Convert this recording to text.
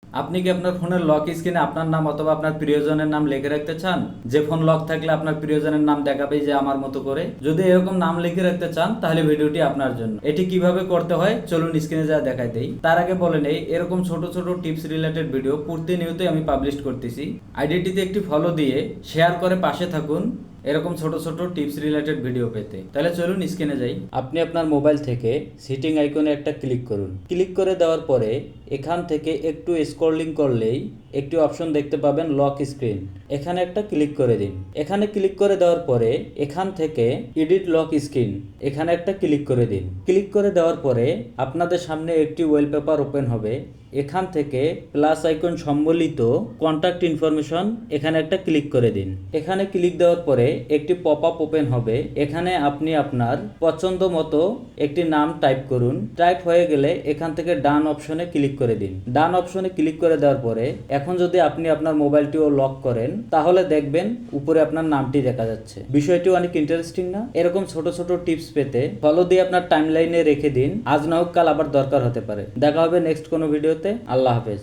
আপনি কি আপনার ফোনের লক স্ক্রিনে আপনার নাম অথবা আপনার প্রিয়জনের নাম লিখে রাখতে চান? যে ফোন লক থাকলে আপনার প্রিয়জনের নাম দেখাবে যে আমার মতো করে। যদি এরকম নাম লিখে রাখতে চান তাহলে ভিডিওটি আপনার জন্য। এটি কিভাবে করতে হয় চলুন স্ক্রিনে যা দেখাই দেই। তার আগে বলে নেই, এরকম ছোট ছোট টিপস রিলেটেড ভিডিও প্রতিনিয়তই আমি পাবলিশ করতেছি। আইডিটিতে একটি ফলো দিয়ে শেয়ার করে পাশে থাকুন এরকম ছোট ছোট টিপস রিলেটেড ভিডিও পেতে। তাহলে চলুন স্ক্রিনে যাই। আপনি আপনার মোবাইল থেকে সেটিং আইকনে একটা ক্লিক করুন। ক্লিক করে দেওয়ার পরে এখান থেকে একটু স্ক্রলিং করলেই একটি অপশন দেখতে পাবেন লক স্ক্রিন। এখানে একটা ক্লিক করে দিন। এখানে ক্লিক করে দেওয়ার পরে এখান থেকে এডিট লক স্ক্রিন এখানে একটা ক্লিক করে দিন। ক্লিক করে দেওয়ার পরে আপনাদের সামনে একটি ওয়ালপেপার ওপেন হবে। এখান থেকে প্লাস আইকন সম্বলিত কন্টাক্ট ইনফরমেশন এখানে একটা ক্লিক করে দিন। এখানে ক্লিক দেওয়ার পরে একটি পপ আপ ওপেন হবে। এখানে আপনি আপনার পছন্দ মতো একটি নাম টাইপ করুন। টাইপ হয়ে গেলে এখান থেকে ডান অপশনে ক্লিক করে দিন। ডান অপশনে ক্লিক করে দেওয়ার পরে এখন যদি আপনি আপনার মোবাইলটিও লক করেন তাহলে দেখবেন উপরে আপনার নামটি দেখা যাচ্ছে। বিষয়টি অনেক ইন্টারেস্টিং না? এরকম ছোট ছোট টিপস পেতে ফলো দিয়ে আপনার টাইমলাইনে রেখে দিন। আজ না হোক কাল আবার দরকার হতে পারে। দেখা হবে নেক্সট কোনো ভিডিওতে। আল্লাহ হাফেজ।